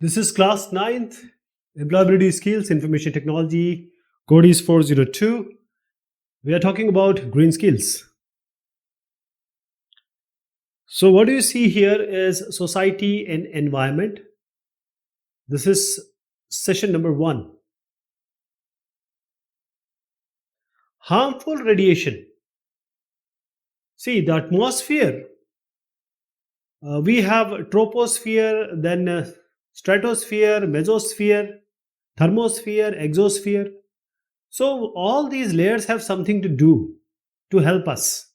This is class ninth, Employability Skills, Information Technology. Code is 402. We are talking about green skills. So, what do you see here is society and environment. This is session number one. Harmful radiation. See, the atmosphere. We have troposphere, then stratosphere, mesosphere, thermosphere, exosphere. So, all these layers have something to do to help us.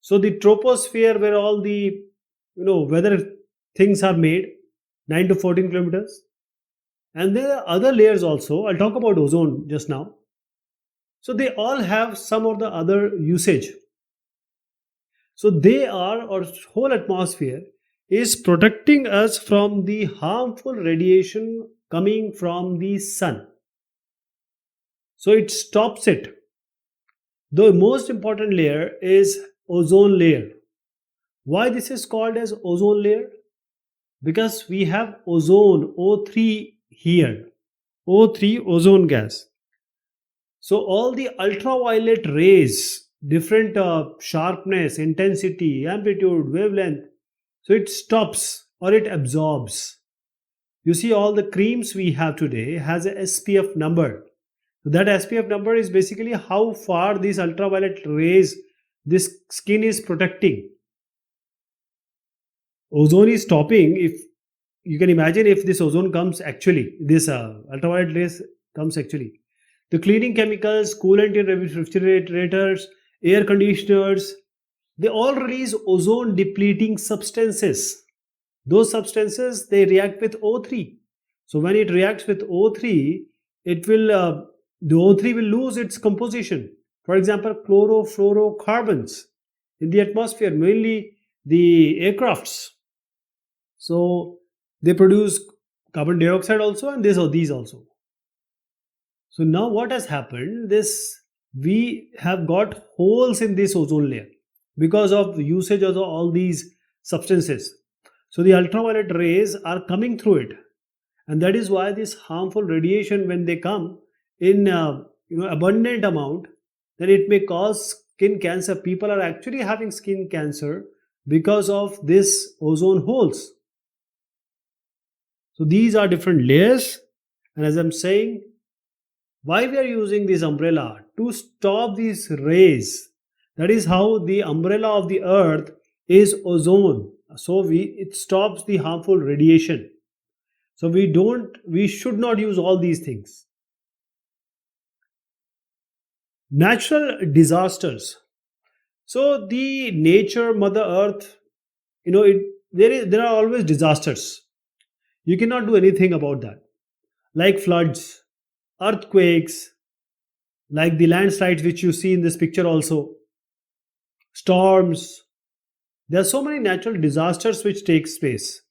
So the troposphere, where all the weather things are made, 9 to 14 kilometers, and there are other layers also. I'll talk about ozone just now. So they all have some or the other usage. So they are, or whole atmosphere is protecting us from the harmful radiation coming from the sun. So it stops it. The most important layer is ozone layer. Why this is called as ozone layer? Because we have ozone O3 here, O3 ozone gas. So all the ultraviolet rays, different sharpness, intensity, amplitude, wavelength, so it stops or it absorbs. You see, all the creams we have today has a SPF number. So that SPF number is basically how far these ultraviolet rays this skin is protecting. Ozone is stopping. If you can imagine, if this ozone comes actually, this ultraviolet rays comes actually, the cleaning chemicals, coolant in refrigerators, air conditioners, they all release ozone depleting substances. Those substances, they react with O3. So when it reacts with O3, it will the O3 will lose its composition. For example, chlorofluorocarbons in the atmosphere, mainly the aircrafts. So they produce carbon dioxide also, and this or these also. So now what has happened? This, we have got holes in this ozone layer because of the usage of all these substances. So the ultraviolet rays are coming through it, and that is why this harmful radiation, when they come in abundant amount, then it may cause skin cancer. People are actually having skin cancer because of this ozone holes. So these are different layers, and as I'm saying, why we are using this umbrella? To stop these rays. That is how the umbrella of the earth is ozone. So it stops the harmful radiation. So we should not use all these things. Natural disasters. So the nature, Mother Earth, there are always disasters. You cannot do anything about that. Like floods, earthquakes, like the landslides which you see in this picture also, storms. There are so many natural disasters which takes place.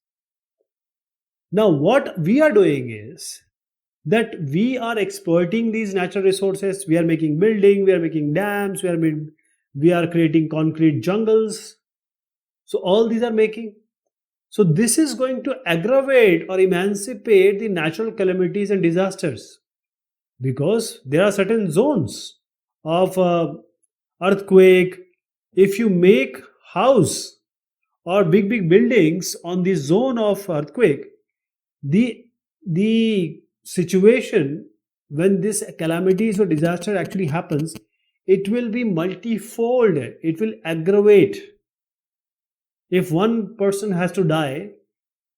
Now what we are doing is that we are exploiting these natural resources. We are making building, we are making dams, we are creating concrete jungles. So all these are making. So this is going to aggravate or emancipate the natural calamities and disasters, because there are certain zones of earthquake. If you make house or big buildings on the zone of earthquake, the the situation, when this calamities or disaster actually happens, it will be multifold, it will aggravate. If one person has to die,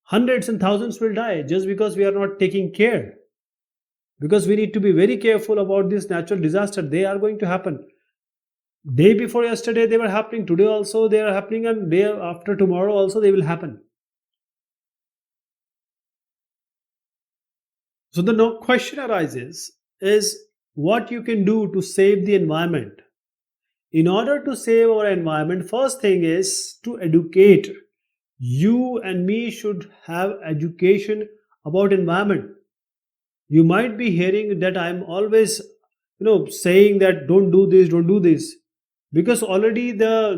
hundreds and thousands will die just because we are not taking care. Because we need to be very careful about this natural disaster. They are going to happen. Day before yesterday they were happening, today also they are happening, and day after tomorrow also they will happen. So the no question arises is what you can do to save the environment. In order to save our environment, first thing is to educate. You and me should have education about environment. You might be hearing that I'm always saying that don't do this, don't do this, because already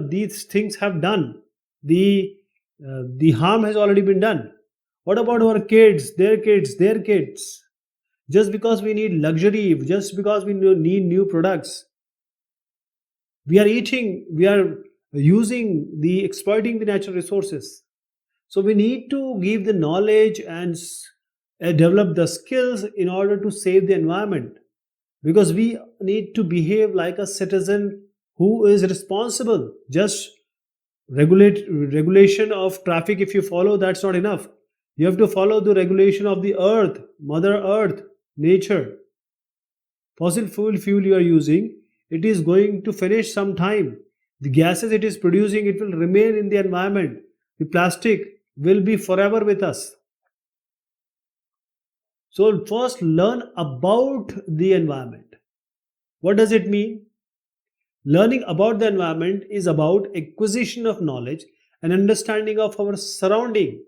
these things have done the harm has already been done. What about our kids, their kids, their kids? Just because we need luxury, just because we need new products, we are eating, we are using the exploiting the natural resources. So we need to give the knowledge and develop the skills in order to save the environment, because we need to behave like a citizen who is responsible. Just regulation of traffic, if you follow, that's not enough. You have to follow the regulation of the earth, mother earth, nature. Fossil fuel you are using, it is going to finish some time. The gases it is producing, it will remain in the environment. The plastic will be forever with us. So first learn about the environment. What does it mean? Learning about the environment is about acquisition of knowledge and understanding of our surrounding.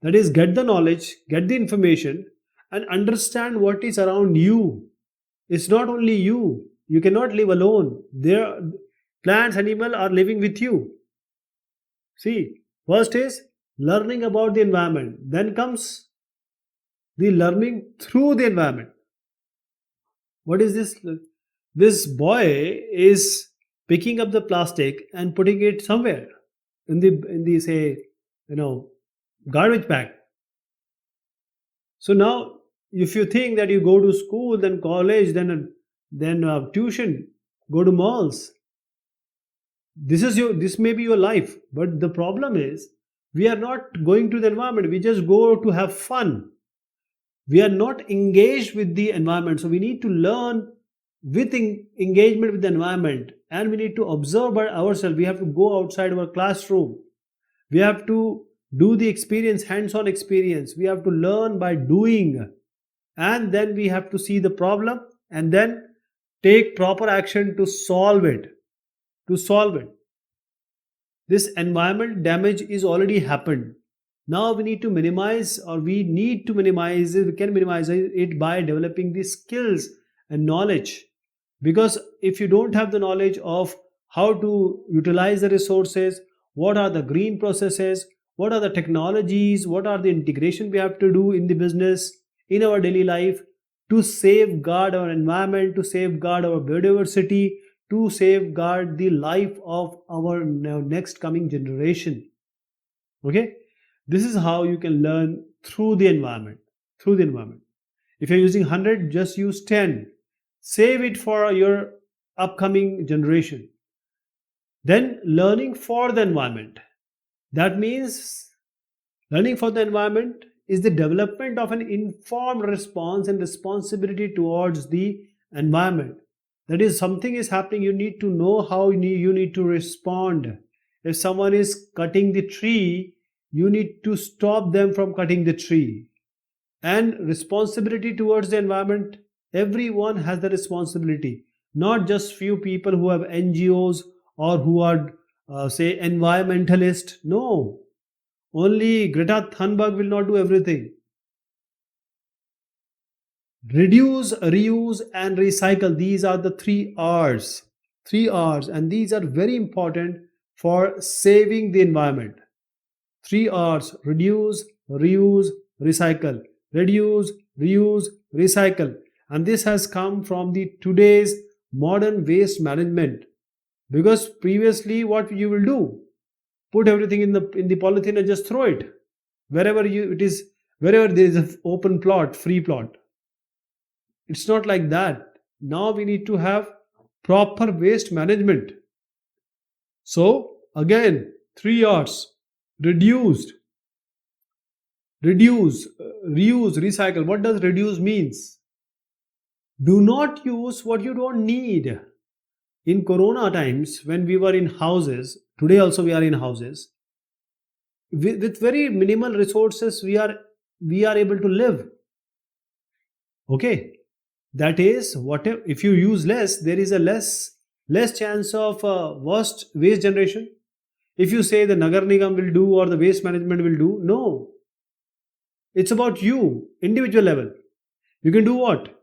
That is, get the knowledge, get the information, and understand what is around you. It's not only you. You cannot live alone. There, plants, animals are living with you. See, first is learning about the environment. Then comes the learning through the environment. What is this? This boy is picking up the plastic and putting it somewhere in the say, you know, garbage bag. So now, if you think that you go to school, then college, then tuition, go to malls, this may be your life. But the problem is, we are not going to the environment. We just go to have fun. We are not engaged with the environment. So we need to learn with engagement with the environment, and we need to observe by ourselves. We have to go outside our classroom. We have to do the experience, hands-on experience. We have to learn by doing, and then we have to see the problem and then take proper action to solve it. To solve it, this environment damage is already happened. Now we need to minimize, or we need to minimize it. We can minimize it by developing the skills and knowledge. Because if you don't have the knowledge of how to utilize the resources, what are the green processes, what are the technologies, what are the integration we have to do in the business, in our daily life, to safeguard our environment, to safeguard our biodiversity, to safeguard the life of our next coming generation. Okay, this is how you can learn through the environment. Through the environment, if you're using 100, just use 10. Save it for your upcoming generation. Then learning for the environment, that means learning for the environment is the development of an informed response and responsibility towards the environment. That is, something is happening, you need to know how you need to respond. If someone is cutting the tree, you need to stop them from cutting the tree. And responsibility towards the environment, everyone has the responsibility, not just few people who have NGOs or who are say environmentalist. No, only Greta Thunberg will not do everything. Reduce, reuse, and recycle, these are the 3 R's. 3 R's, and these are very important for saving the environment. 3 R's: reduce, reuse, recycle. Reduce, reuse, recycle. And this has come from the today's modern waste management. Because previously, what you will do, put everything in the polythene and just throw it wherever it is, wherever there is an open plot, free plot. It's not like that. Now we need to have proper waste management. So again, 3 R's: reduced, reduce, reuse, recycle. What does reduce means? Do not use what you don't need. In corona times, when we were in houses, today also we are in houses, with very minimal resources, we are able to live. Okay, that is, whatever, if you use less, there is a less chance of worst waste generation. If you say the Nagar Nigam will do or the waste management will do, no, it's about you, individual level. You can do what?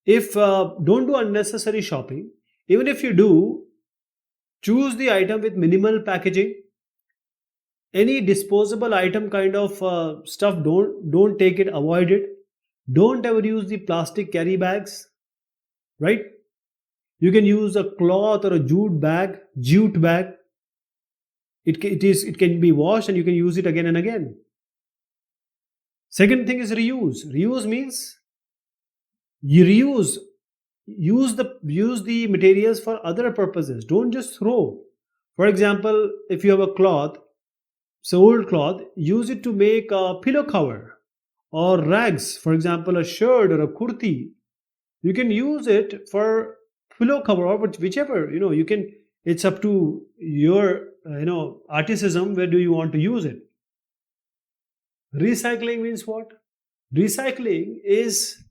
If don't do unnecessary shopping. Even if you do, choose the item with minimal packaging. Any disposable item kind of stuff, don't take it, avoid it. Don't ever use the plastic carry bags, right? You can use a cloth or a jute bag. It can be washed and you can use it again and again. Second thing is reuse. Reuse means you use the materials for other purposes. Don't just throw. For example, if you have a cloth, so old cloth, use it to make a pillow cover or rags. For example, a shirt or a kurti, you can use it for pillow cover or whichever, you can. It's up to your artisanum. Where do you want to use it? Recycling means what? Recycling is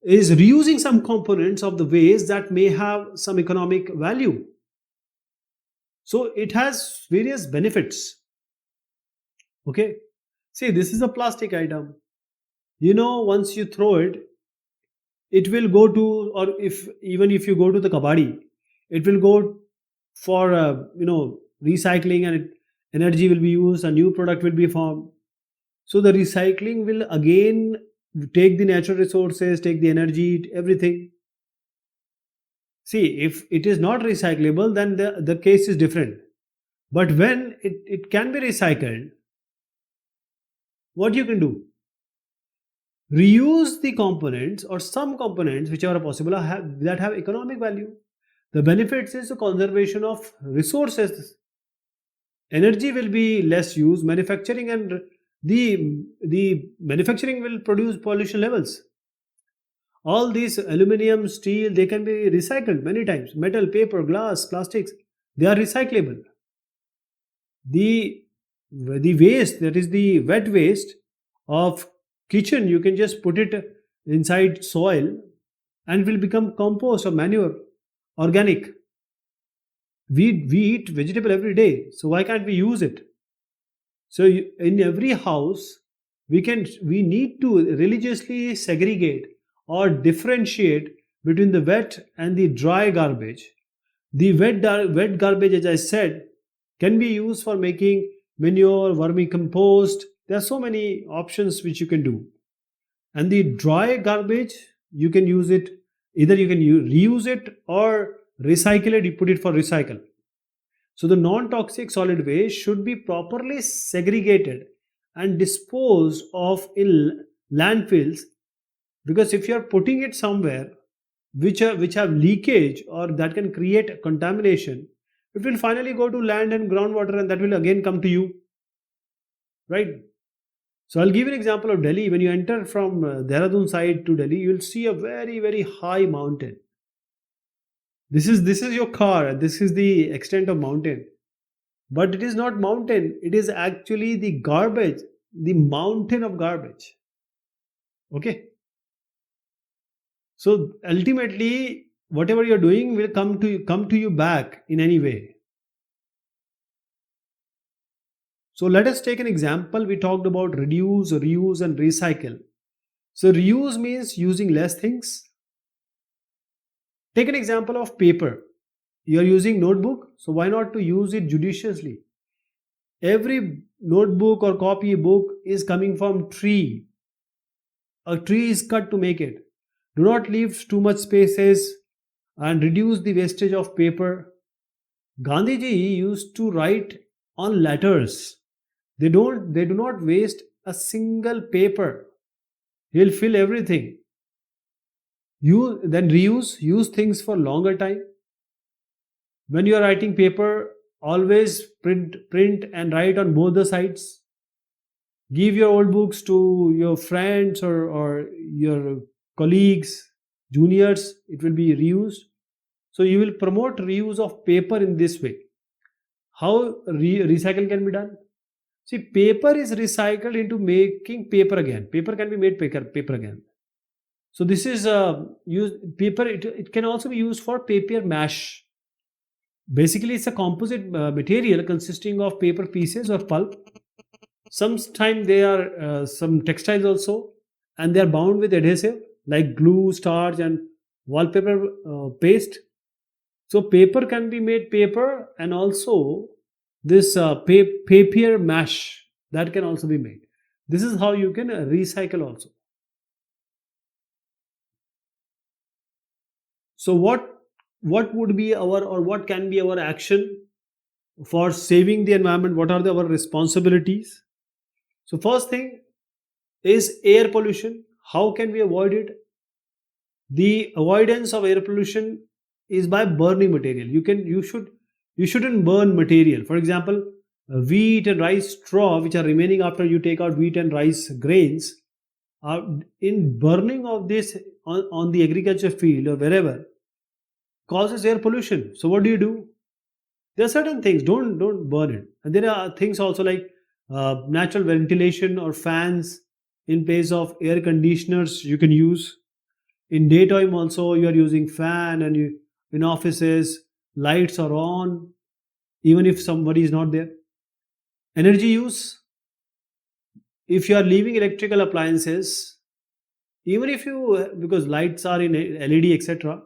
reusing some components of the waste that may have some economic value. So it has various benefits. Okay. See, this is a plastic item. Once you throw it, it will go to, or if even if you go to the kabadi, it will go for recycling, and energy will be used, a new product will be formed. So the recycling will again take the natural resources, take the energy, everything. See, if it is not recyclable, then the case is different. But when it can be recycled, what you can do? Reuse the components or some components whichever are possible that have economic value. The benefits is the conservation of resources. Energy will be less used. Manufacturing and the manufacturing will produce pollution levels. All these aluminum, steel, they can be recycled many times. Metal, paper, glass, plastics, they are recyclable. The waste, that is the wet waste of kitchen, you can just put it inside soil and will become compost or manure, organic. We eat vegetable every day, so why can't we use it? So in every house, we need to religiously segregate or differentiate between the wet and the dry garbage. The wet garbage, as I said, can be used for making manure, vermicompost. There are so many options which you can do. And the dry garbage, you can use it, either you can reuse it or recycle it, you put it for recycle. So the non-toxic solid waste should be properly segregated and disposed of in landfills, because if you are putting it somewhere which have leakage or that can create contamination, it will finally go to land and groundwater, and that will again come to you, right? So I'll give you an example of Delhi. When you enter from Dehradun side to Delhi, you'll see a very very high mountain. This is your car, and this is the extent of mountain. But it is not mountain, it is actually the garbage, the mountain of garbage. Okay. So ultimately, whatever you're doing will come to you back in any way. So let us take an example. We talked about reduce, reuse, and recycle. So reuse means using less things. Take an example of paper. You are using notebook, so why not to use it judiciously? Every notebook or copy book is coming from tree. A tree is cut to make it. Do not leave too much spaces and reduce the wastage of paper. Gandhiji used to write on letters. They do not waste a single paper. He'll fill everything. You then reuse, use things for longer time. When you are writing paper, always print and write on both the sides. Give your old books to your friends or your colleagues, juniors. It will be reused. So you will promote reuse of paper in this way. How recycle can be done? See, paper is recycled into making paper again. Paper can be made paper again. So this is used paper. It can also be used for paper mash. Basically, it's a composite material consisting of paper pieces or pulp. Sometimes they are some textiles also, and they are bound with adhesive like glue, starch, and wallpaper paste. So paper can be made paper, and also this papier mash, that can also be made. This is how you can recycle also. So what would be our, or what can be our action for saving the environment? What are our responsibilities? So first thing is air pollution. How can we avoid it? The avoidance of air pollution is by burning material. You shouldn't burn material. For example, wheat and rice straw which are remaining after you take out wheat and rice grains, in burning of this on the agriculture field or wherever, causes air pollution. So what do? There are certain things, don't burn it. And there are things also like natural ventilation or fans in place of air conditioners you can use. In daytime also you are using fan, and you, in offices lights are on even if somebody is not there. Energy use, if you are leaving electrical appliances, even if you, because lights are in LED etc.,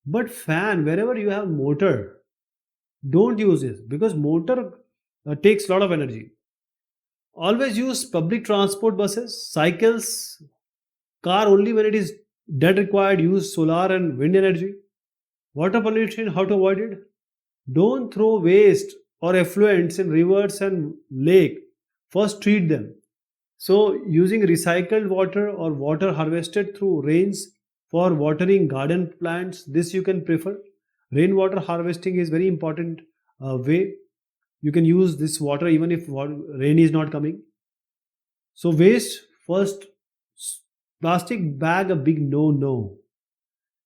but fan wherever you have motor, don't use it because motor takes a lot of energy. Always use public transport, buses, cycles, car only when it is dead required. Use solar and wind energy. Water pollution, how to avoid it? Don't throw waste or effluents in rivers and lake. First treat them. So using recycled water or water harvested through rains for watering garden plants, this you can prefer. Rainwater harvesting is very important way. You can use this water even if rain is not coming. So waste first, plastic bag a big no,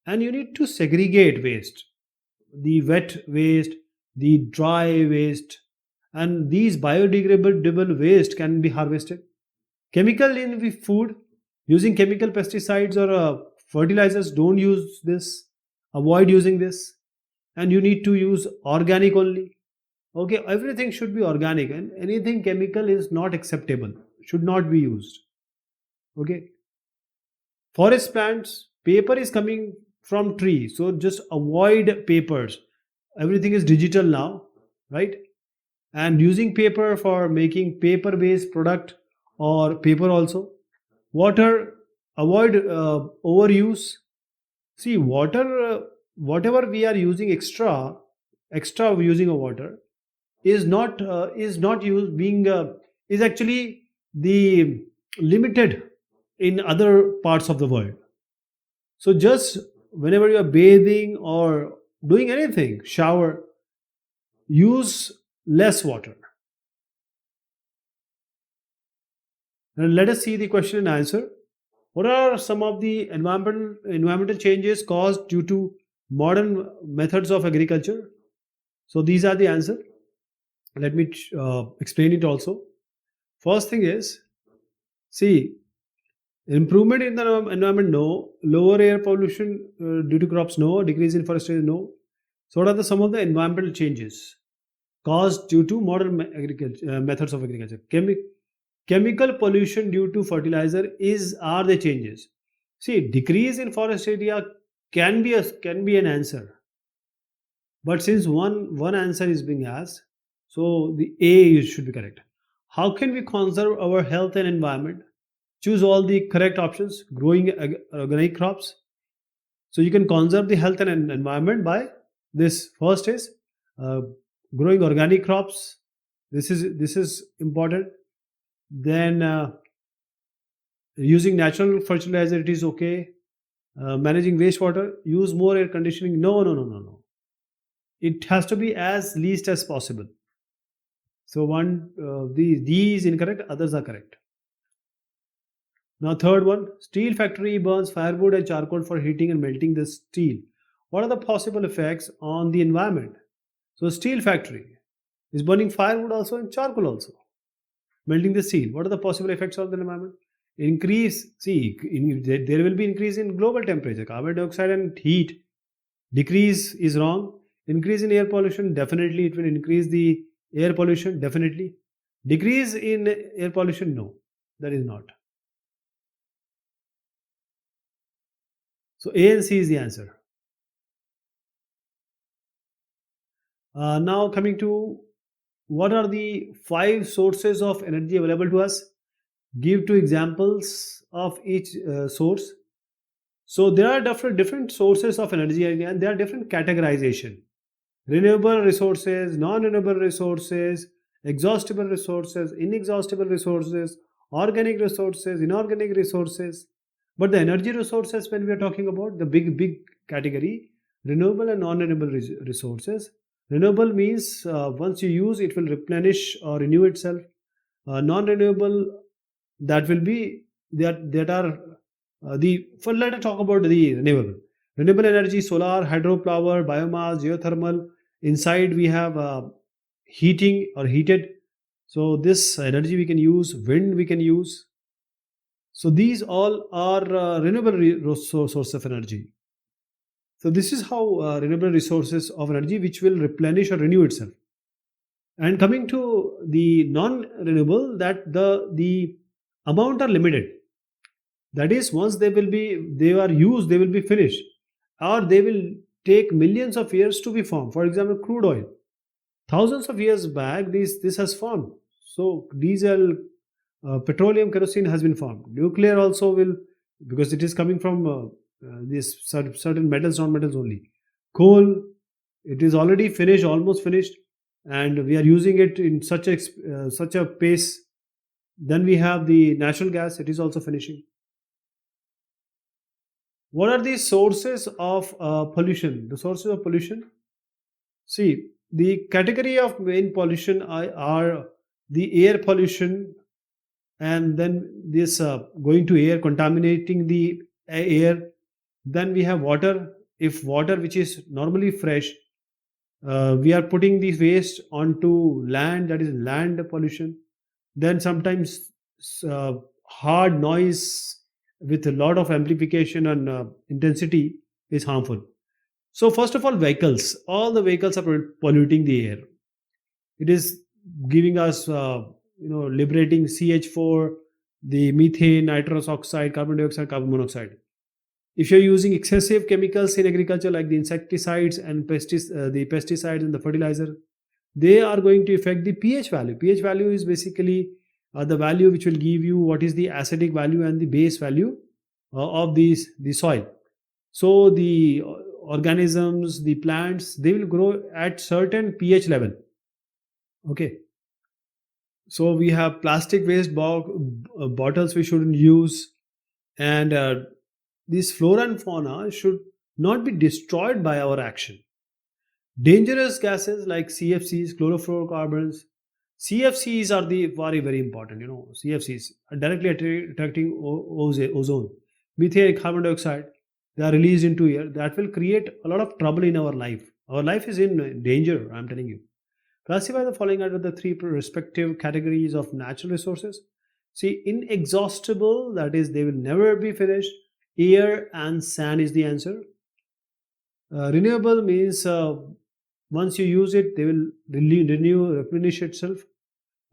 and you need to segregate waste, the wet waste, the dry waste, and these biodegradable waste can be harvested. Chemical in the food, using chemical pesticides or fertilizers, don't use this. Avoid using this, and you need to use organic only. Okay, everything should be organic, and anything chemical is not acceptable, should not be used. Okay, forest plants, paper is coming from tree, so just avoid papers. Everything is digital now, right? And using paper for making paper based product or paper also. Water, avoid overuse. See, water, whatever we are using extra using of water is not used being is actually the limited in other parts of the world. So just whenever you are bathing or doing anything, shower, use less water. And let us see the question and answer. What are some of the environmental changes caused due to modern methods of agriculture? So these are the answer. Let me explain it also. First thing is, see, improvement in the environment, no. Lower air pollution due to crops, no. Decrease in forestation, no. So what are some of the environmental changes caused due to modern agriculture methods of agriculture? Chemical pollution due to fertilizer is are the changes. See, decrease in forest area can be an answer, but since one answer is being asked, so the A should be correct. How can we conserve our health and environment? Choose all the correct options. Growing organic crops, so you can conserve the health and environment by this. First is uh, growing organic crops. This is important. Then using natural fertilizer, it is okay. Managing wastewater, use more air conditioning. No. It has to be as least as possible. So one, these incorrect, others are correct. Now third one, steel factory burns firewood and charcoal for heating and melting the steel. What are the possible effects on the environment? So steel factory is burning firewood also and charcoal also, melting the steel. What are the possible effects on the environment? Increase, see, there will be increase in global temperature, carbon dioxide and heat. Decrease is wrong. Increase in air pollution, definitely it will increase the air pollution, definitely. Decrease in air pollution, no, that is not. So A and C is the answer. Now coming to what are the five sources of energy available to us? Give two examples of each source. So there are different sources of energy, and there are different categorization: renewable resources, non-renewable resources, exhaustible resources, inexhaustible resources, organic resources, inorganic resources. But the energy resources, when we are talking about the big category, renewable and non-renewable resources. Renewable means once you use it will replenish or renew itself. Non-renewable, that will be that are the for let us talk about the renewable energy: solar, hydropower, biomass, geothermal. Inside we have heating or heated, so this energy we can use, wind we can use. So these all are renewable source of energy. So this is how renewable resources of energy which will replenish or renew itself. And coming to the non-renewable, that the amount are limited. That is, once they are used, they will be finished, or they will take millions of years to be formed. For example, crude oil. Thousands of years back, this has formed. So diesel, petroleum, kerosene has been formed. Nuclear also will, because it is coming from these certain metals, non-metals only. Coal, it is already finished, almost finished, and we are using it in such a pace. Then we have the natural gas; it is also finishing. What are the sources of pollution? The sources of pollution. See, the category of main pollution are the air pollution, and then this going to air, contaminating the air. Then we have water. If water, which is normally fresh, we are putting the waste onto land, that is land pollution. Then sometimes uh, hard noise with a lot of amplification and intensity is harmful. So first of all, vehicles. All the vehicles are polluting the air. It is giving us, liberating CH4, the methane, nitrous oxide, carbon dioxide, carbon monoxide. If you're using excessive chemicals in agriculture, like the insecticides and the pesticides and the fertilizer, they are going to affect the pH value. pH value is basically the value which will give you what is the acidic value and the base value of the soil. So the organisms, the plants, they will grow at certain pH level. Okay. So we have plastic waste bottles we shouldn't use, and these flora and fauna should not be destroyed by our action. Dangerous gases like CFCs, chlorofluorocarbons. CFCs are the very important. CFCs are directly attracting ozone, methane, carbon dioxide. They are released into air. That will create a lot of trouble in our life. Our life is in danger. I'm telling you. Classify the following under the three respective categories of natural resources. See, inexhaustible, that is, they will never be finished. Air and sand is the answer. Renewable means once you use it, they will replenish itself.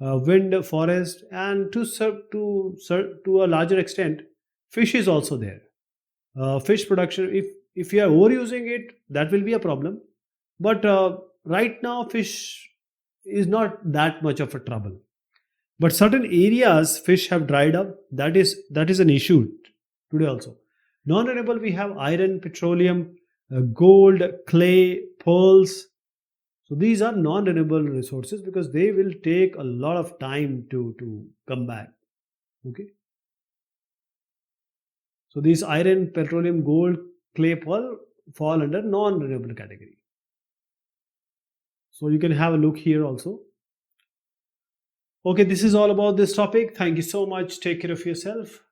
Wind, forest, and to a larger extent, fish is also there. Fish production, if you are overusing it, that will be a problem. But right now, fish is not that much of a trouble. But certain areas, fish have dried up. That is an issue today also. Non-renewable, we have iron, petroleum, gold, clay, pearls. So these are non-renewable resources because they will take a lot of time to come back. Okay. So these iron, petroleum, gold, clay, pearl fall under non-renewable category. So you can have a look here also. Okay, this is all about this topic. Thank you so much. Take care of yourself.